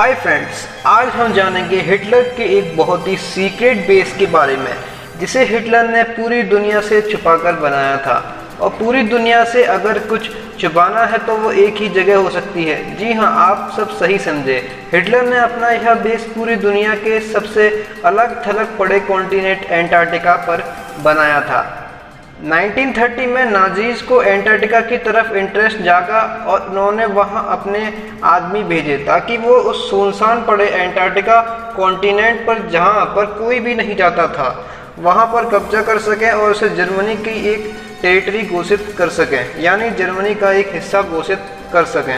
Hi friends, आज हम जानेंगे हिटलर के एक बहुत ही सीक्रेट बेस के बारे में जिसे हिटलर ने पूरी दुनिया से छुपाकर बनाया था। और पूरी दुनिया से अगर कुछ छुपाना है तो वो एक ही जगह हो सकती है। जी हाँ, आप सब सही समझे। हिटलर ने अपना यह बेस पूरी दुनिया के सबसे अलग थलग पड़े कॉन्टिनेंट एंटार्क्टिका पर बनाया था। 1930 में नाजीज को एंटार्क्टिका की तरफ इंटरेस्ट जागा और उन्होंने वहां अपने आदमी भेजे ताकि वो उस सुनसान पड़े एंटार्क्टिका कॉन्टिनेंट पर, जहां पर कोई भी नहीं जाता था, वहां पर कब्जा कर सकें और उसे जर्मनी की एक टेरिटरी घोषित कर सकें, यानी जर्मनी का एक हिस्सा घोषित कर सकें।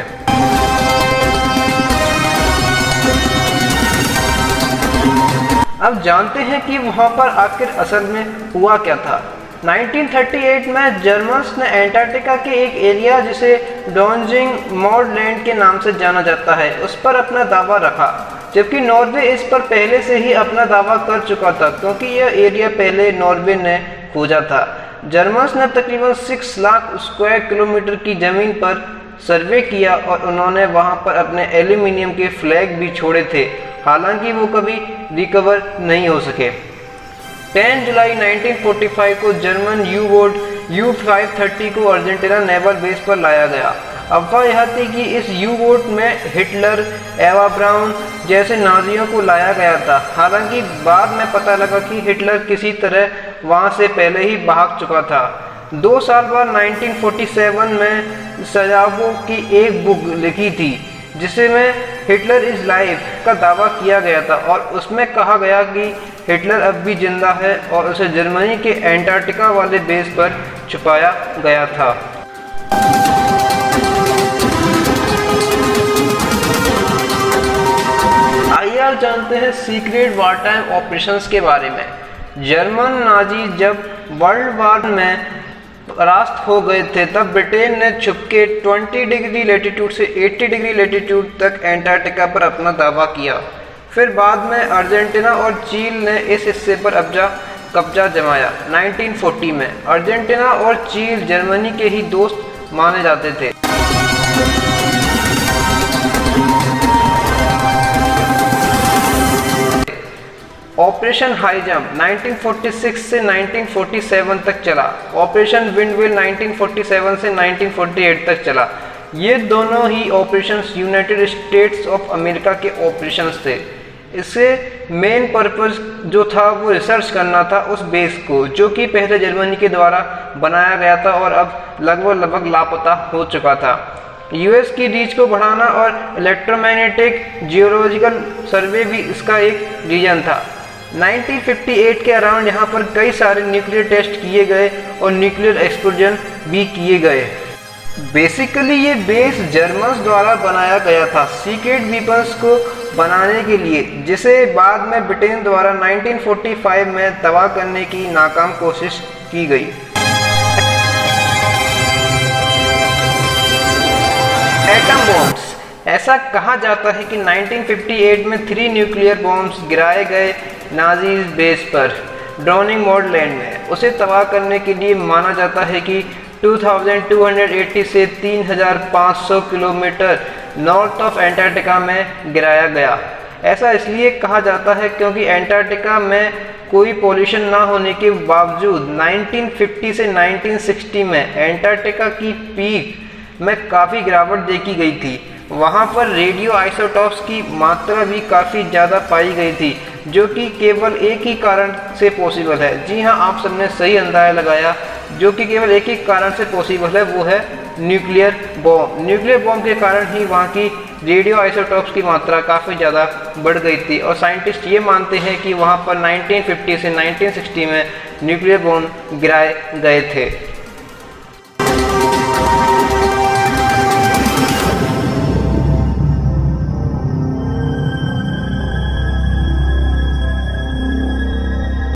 अब जानते हैं कि वहां पर आखिर असल में हुआ क्या था। 1938 में जर्मन्स ने एंटार्क्टिका के एक एरिया जिसे डोंजिंग मोरलैंड के नाम से जाना जाता है उस पर अपना दावा रखा, जबकि नॉर्वे इस पर पहले से ही अपना दावा कर चुका था क्योंकि यह एरिया पहले नॉर्वे ने खोजा था। जर्मन्स ने तकरीबन 6 लाख स्क्वायर किलोमीटर की ज़मीन पर सर्वे किया और उन्होंने वहां पर अपने एल्यूमिनियम के फ्लैग भी छोड़े थे, हालांकि वो कभी रिकवर नहीं हो सके। 10 जुलाई 1945 को जर्मन यू बोट U-530 को अर्जेंटीना नेवल बेस पर लाया गया। अफवाह यह थी कि इस यू बोट में हिटलर, एवा ब्राउन जैसे नाजियों को लाया गया था, हालांकि बाद में पता लगा कि हिटलर किसी तरह वहां से पहले ही भाग चुका था। 2 साल बाद 1947 में सजावो की एक बुक लिखी थी जिसमें हिटलर इज लाइव का दावा किया गया था और उसमें कहा गया कि हिटलर अब भी जिंदा है और उसे जर्मनी के एंटार्क्टिका वाले बेस पर छुपाया गया था। आइए आप जानते हैं सीक्रेट वार टाइम ऑपरेशंस के बारे में। जर्मन नाजी जब वर्ल्ड वार में परास्त हो गए थे तब ब्रिटेन ने छुपके 20 डिग्री लेटीट्यूड से 80 डिग्री लेटीट्यूड तक एंटार्क्टिका पर अपना दावा किया। फिर बाद में अर्जेंटीना और चील ने इस हिस्से पर कब्जा जमाया। 1940 में अर्जेंटीना और चील जर्मनी के ही दोस्त माने जाते थे। ऑपरेशन हाई जंप 1946 से 1947 तक चला। ऑपरेशन विंडविल 1947 से 1948 तक चला। ये दोनों ही operations United States of America के ऑपरेशंस थे। इससे मेन पर्पस जो था वो रिसर्च करना था उस बेस को, जो कि पहले जर्मनी के द्वारा बनाया गया था और अब लगभग लापता हो चुका था। यूएस की रीच को बढ़ाना और इलेक्ट्रोमैग्नेटिक जियोलॉजिकल सर्वे भी इसका एक रीजन था। 1958 के अराउंड यहाँ पर कई सारे न्यूक्लियर टेस्ट किए गए और न्यूक्लियर एक्सप्लोजन भी किए गए। बेसिकली ये बेस जर्मन्स द्वारा बनाया गया था सीक्रेट वेपन्स को बनाने के लिए, जिसे बाद में ब्रिटेन द्वारा 1945 में तबाह करने की नाकाम कोशिश की गई। Atom bombs. ऐसा कहा जाता है कि 1958 में 3 न्यूक्लियर बॉम्ब्स गिराए गए नाजीज बेस पर डोनिंग मोरलैंड में। उसे तबाह करने के लिए माना जाता है कि 2280 से 3500 किलोमीटर नॉर्थ ऑफ एंटार्क्टिका में गिराया गया। ऐसा इसलिए कहा जाता है क्योंकि एंटार्क्टिका में कोई पॉल्यूशन ना होने के बावजूद 1950 से 1960 में एंटार्क्टिका की पीक में काफ़ी गिरावट देखी गई थी। वहाँ पर रेडियो आइसोटॉप्स की मात्रा भी काफ़ी ज़्यादा पाई गई थी, जो कि केवल एक ही कारण से पॉसिबल है। जी हाँ, आप सबने सही अंदाजा लगाया, जो कि केवल एक ही कारण से पॉसिबल है, वो है न्यूक्लियर बॉम्ब। न्यूक्लियर बॉम्ब के कारण ही वहाँ की रेडियो आइसोटॉप्स की मात्रा काफ़ी ज़्यादा बढ़ गई थी और साइंटिस्ट ये मानते हैं कि वहाँ पर 1950 से 1960 में न्यूक्लियर बॉम्ब गिराए गए थे।